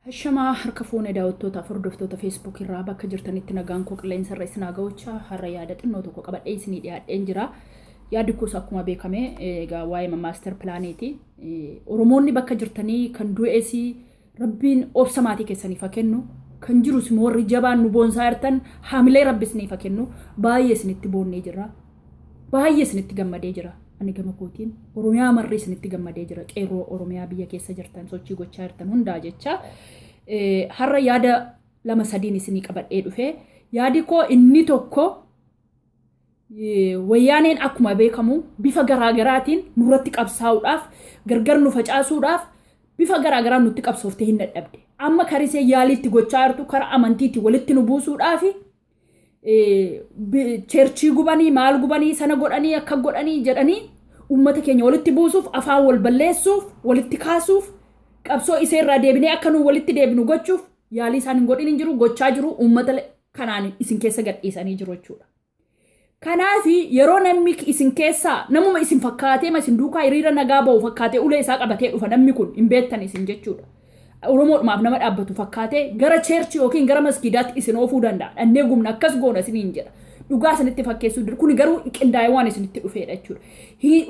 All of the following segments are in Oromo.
Hashama harka fuune daawwattoota hordoftoota Facebook irraa bakka jirtanitti nagaan koo qilleensa irra isin ga'uucha har'a yaada xinnoo tokko qabadhee isinii dhiyaadheen jira. Yaadni kunis akkuma beekame egaa waa'ee maaster pilaaniiti. Oromoonni bakka jirtanii kan du'eesi Rabbiin obsa maatii keessaniif haa kennu. Kan jirus immoo warri jabaan nu boonsaa jirtan haamilee Rabbi isiniif haa kennu. Baay'ee isinitti boonnee jira. Baay'ee isinitti gammadee jira. Ani gama kootiin Oromiyaa marri isinitti gammadee jira. Qeerroo Oromiyaa biyya keessa jirtan sochii gochaa jirtan hundaa jecha har'a yaada lama sadiin isinii qabadhee dhufe. Yaadi koo inni tokko wayyaaneen akkuma beekamu bifa garaagaraatiin nurratti qabsaa'uudhaaf gargar nu facaasuudhaaf bifa garaagaraan nutti qabsooftee hin dadhabde. Amma karisee yaaliitti gochaa jirtu karaa amantiitti walitti nu buusuudhaaf cherchii gubanii maal gubanii sana godhanii akka godhanii jedhanii ummata keenya walitti buusuuf afaan wal balleessuuf walitti kaasuuf qabsoo isee irraa deebinee akka nu walitti deebinu gochuuf yaalii isaan hin godhin hin jiru gochaa jiru ummata kanaan isin keessa gadhiisanii jiru jechuudha. Kanaaf yeroo namni isin keessaa namuma isin fakkaatee isin duukaa hiriira nagaa ba'u fakkaatee ulee isaa qabatee dhufa namni kun hin beektan isin jechuudha. Oromoodhumaaf nama dhaabbatu fakkaatee gara cherchii yookiin gara maskiidaatti isin oofuu danda'a. Dhannee gumna akkas goona isiniin jedha. Dhugaa isinitti fakkeessuu jiru. Kun garuu qindaa'ee waan isinitti dhufeedha jechuudha.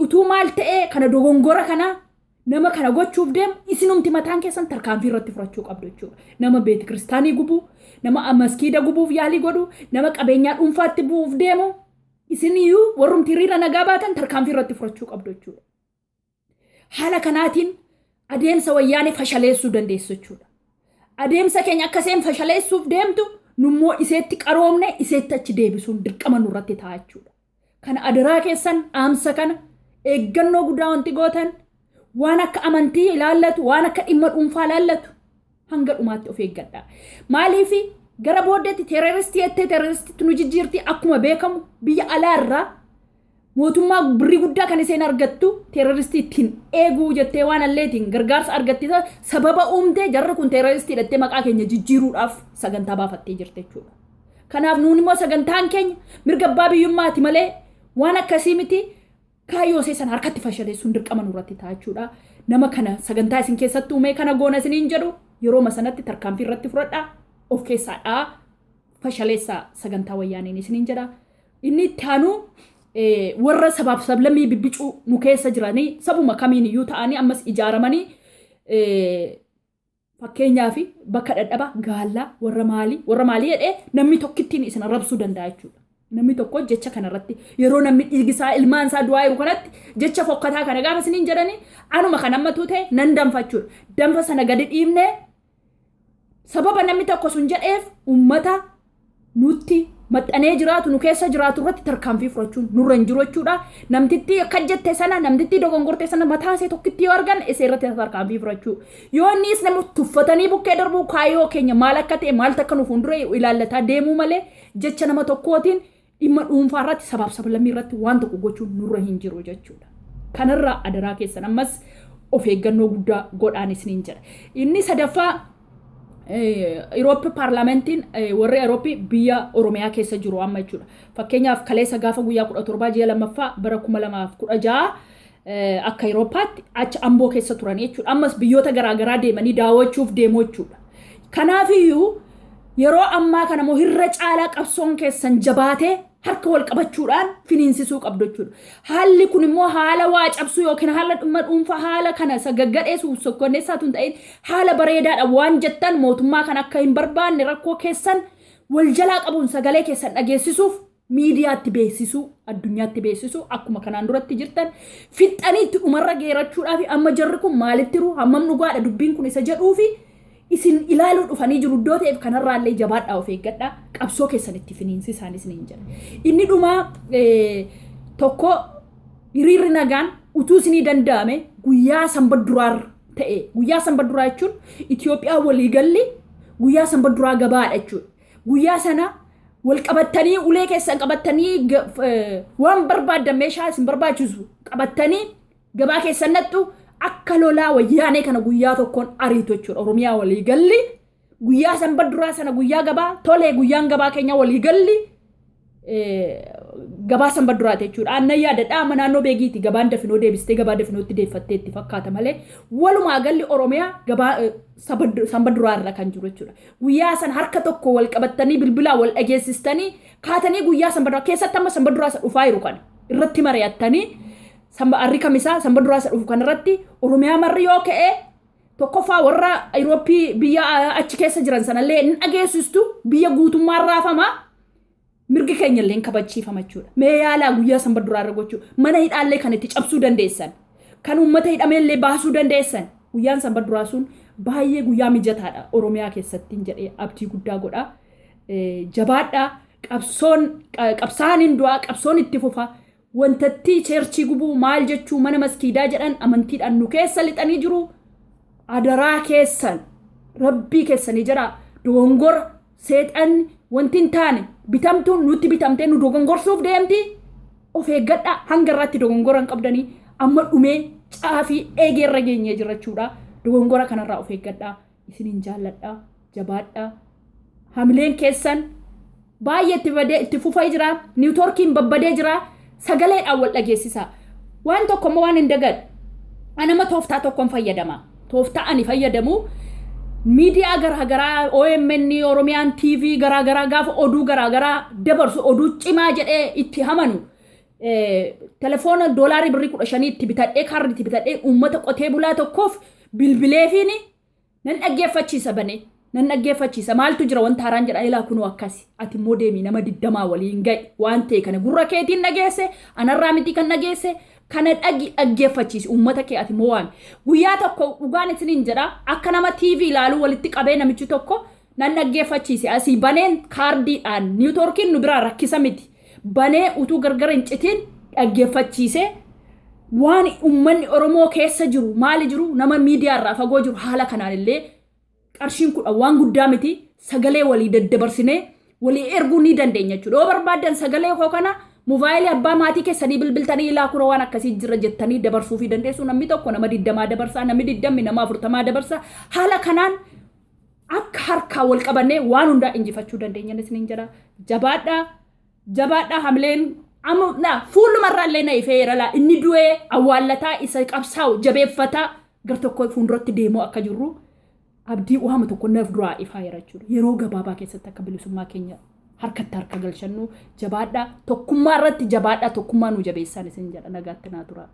Utuu maal ta'ee kana dogongora kana nama kana gochuuf deemu isinumti mataan keessan tarkaanfii irratti fudhachuu qabdu jechuudha. Nama beeti kiristaanii gubuu, nama maskiida gubuuf yaalii godhu, nama qabeenyaa dhuunfaatti bu'uuf deemu isiniyyuu warrumti hiriira nagaa baatan tarkaanfii irratti fudhachuu qabdu jechuudha. Haala kanaatiin adeemsa wayyaanee fashaleessuu dandeessu jechuudha. Adeemsa keenya akkaseen fashaleessuuf deemtu nummoo iseetti qaroomne iseetti achi deebisuun dirqama nurratti ta'a jechuudha. Kana adaraa keessan dhaamsa kana eeggannoo guddaa wanti gootan waan akka amantii ilaallatu waan akka dhimma dhuunfaa ilaallatu hanga dhumaatti of eeggadhaa. Maaliif gara booddeetti teeroristii jettee teeroristiitti nu jijjiirti akkuma beekamu biyya alaarraa mootummaa birrii guddaa kan iseen argattu teeroristii ittiin eeguu jettee waan alleetiin gargaarsa argattisa sababa uumtee jarri kun teeroristii jettee maqaa keenya jijjiiruudhaaf sagantaa baafattee jirti jechuudha. Kanaaf nuun immoo sagantaan keenya mirga abbaa biyyummaati malee waan akkasii miti kaayyoo seesan harkatti fashaleessuun dirqama nurratti ta'a jechuudha. Nama kana sagantaa isin keessatti uumee kana goona isiniin jedhu yeroo sanatti tarkaanfii irratti fudhadhaa of keessaadhaa fashaleessaa sagantaa wayyaaneen isiniin jedha. Inni itti aanu warra sabaaf sablammii bibbicuu nu keessa jiranii sabuma kamiin iyyuu ta'anii ammas ijaaramanii fakkeenyaaf bakka dhadhaba gaallaa warra maalii jedhee namni tokkittiin isin arrabsuu danda'a jechuudha. Namni tokko jecha kanarratti yeroo namni dhiigisaa ilmaan isaa du'aa jiru kanatti jecha fokkataa kana gaafa isiniin jedhanii anuma kan ammatu ta'e nan danfachuudha. Danfa sana gadi dhiibnee sababa namni tokko sun jedheef ummata nutti maxxanee jiraatu nu keessa jiraatu irratti tarkaanfii fudhachuun nurra hin jiru jechuudha. Namtitti akka jette sana namtitti dogongortee sana mataa isee tokkitti yoo argan isee irratti tarkaanfii fudhachuu. Yoo innis nama tuffatanii bukkee darbuu kaayyoo keenya maal akka ta'e maal akka nu fuuldura ilaallataa deemuu malee jecha nama tokkootiin dhimma dhuunfaa irratti sabaaf sablammii irratti waan tokko gochuun nurra hin jiru jechuudha. Kanarraa adaraa keessan ammas of eeggannoo guddaa godhaan isiniin jedha. Inni sadaffaa Eurooppii paarlaamantiin warri Eurooppii biyya Oromiyaa keessa jiru amma jechuudha. Fakkeenyaaf kaleessa gaafa guyyaa 17 ji'a lammaffaa bara 2016 akka Eurooppaatti achi Amboo keessa turan jechuudha. Ammas biyyoota garaagaraa deemanii daawwachuuf deemu jechuudha. Kanaafiyyuu yeroo ammaa kana immoo hirra caalaa qabsoon keessan jabaatee harka wal qabachuudhaan finiinsisuu qabdu jechuudha. Haalli kun immoo haala waa cabsuu yookiin haala dhimma dhuunfaa haala kana sagaggadheessuuf sokkonneessaatu hin ta'in haala bareedaadha waan jettan mootummaa kan akka hin barbaanne rakkoo keessan wal jalaa qabuun sagalee keessan dhageessisuuf miidiyaatti beeksisuu addunyaatti beeksisuu akkuma kanaan duratti jirtan fixxaniitti dhumarra geerachuudhaaf amma jarri kun maalitti jiru hammam dhugaadha dubbiin kun isa jedhuufi isin ilaaluu dhufanii jiru iddoo ta'eef kanarraallee jabaadhaa of eeggadhaa qabsoo keessanitti finiinsisaan isiniin jedha. Inni dhumaa tokko hiriirri nagaan utuu isinii danda'ame guyyaa sanbaduraa ta'e guyyaa sanbaduraa jechuun Itoophiyaa waliigalli guyyaa sanbaduraa gabaadha jechuudha. Guyyaa sana wal qabattanii ulee keessan qabattanii waan barbaadan meeshaa isin barbaachisu qabattanii gabaa keessan nattu akka lolaa wayyaanee kana guyyaa tokkoon ariitu jechuudha. Oromiyaa waliigalli guyyaa sanbaduraa sana guyyaa gabaa tolee guyyaan gabaa keenya waliigalli gabaa sanbaduraati jechuudha. Aannan yaadadhaa amma naannoo beegiiti gabaan dafinoo deebistee gabaa dafinootti deeffattee itti fakkaata malee walumaa galli Oromiyaa gabaa sanbaduraa irra kan jiru jechuudha. Guyyaa san harka tokko wal qabattanii bilbilaa wal dhageessistanii kaatanii guyyaa sanbaduraa keessatti amma sanbaduraa isa dhufaa jiru kan irratti mari'attanii arri kamisaa sanbaduraa isa dhufu kan irratti Oromiyaa marri yoo ka'e tokkoffaa warra Awurooppii biyya achi keessa jiran sanallee hin dhageessistu biyya guutummaan raafamaa mirgi keenya illee kabachiifama jechuudha. Mee yaalaa guyyaa sanbaduraa irra gochuu mana hidhaallee kan itti cabsuu dandeessan kan uummata hidhameellee baasuu dandeessan guyyaan sanbaduraa sun baay'ee guyyaa mijataadha Oromiyaa keessatti jedhee abdii guddaa godha. Jabaadha qabsaan hin du'aa qabsoon itti fufa wantatti cheerchii gubuu maal jechuu mana maskiidaa jedhan amantiidhaan nu keessa lixanii jiru. Adaraa keessan rabbii keessanii jira dogongora seexan wanti hin taane bitamtuun nutti bitamtee nu dogongorsuuf deemti of eeggadha hanga irratti dogongora hin qabdanii amma dhumee caafii eegeerra geenyee jirachuudha dogongora kanarraa of eeggadha isiniin jaalladha jabaadha hamileen keessan baay'ee itti fufaa jira niwutoorkiin babbadee jira sagaleedhaan wal dhageessisa waan tokko immoo waan hin dagad anama tooftaa tokkoon fayyadama. Tooftaa ani fayyadamu miidiyaa garaagaraa OMN Oromiyaan TV garaagaraa gaafa oduu garaagaraa dabarsu oduu cimaa jedhee itti hamanu telefoona doolaarii birrii 15 itti bitadhee kaardi itti bitadhee uummata qotee bulaa tokkoof bilbileefiin nan dhaggeeffachiisa bane nan dhaggeeffachiisa maaltu jira wanta haaraan jedha ilaa kunoo akkasi ati immoo deemii nama 20 waliin ga'i waan ta'e kana gurra keetiin dhageesse anarraa miti kan dhageesse kana dhaggeeffachiisi uummata kee ati immoo waan guyyaa tokko dhugaan isiniin jedha akka nama TV ilaaluu walitti qabee namichi tokko nan dhaggeeffachiisi asii baneen kaardiidhaan niwutoorkiin nu biraa rakkisa miti banee utuu gargar hin citiin dhaggeeffachiise waan uummanni Oromoo keessa jiru maali jiru nama miidiyaa irraa fagoo jiru haala kanaan illee qarshiin kudha waan guddaa miti sagalee walii daddabarsinee walii erguu ni dandeenya jechuudha yoo barbaadan sagalee koo kana Mobaayilii abbaa maatii keessanii bilbiltanii ilaa kura waan akkasii jira jettanii dabarsuu fi dandeessu namni tokko nama 20 dabarsaa namni 20 nama 40 dabarsaa haala kanaan akka harkaa wal qabannee waan hundaa injifachuu dandeenya isiniin jira jabaadhaa hamileen amma fuulumarraa illee na ifeera laa inni du'ee awwaallataa isa qabsaa'u jabeeffataa gar tokko fuulduratti deemoo akka jirru abdii uumama tokko naaf duraa ifaa jechuudha yeroo gabaabaa keessatti akka bilisummaa keenya harkatti harka galchannu jabaadhaa tokkummaa irratti jabaadhaa tokkummaa nu jabeessaan isin jedha nagaatti naa tura.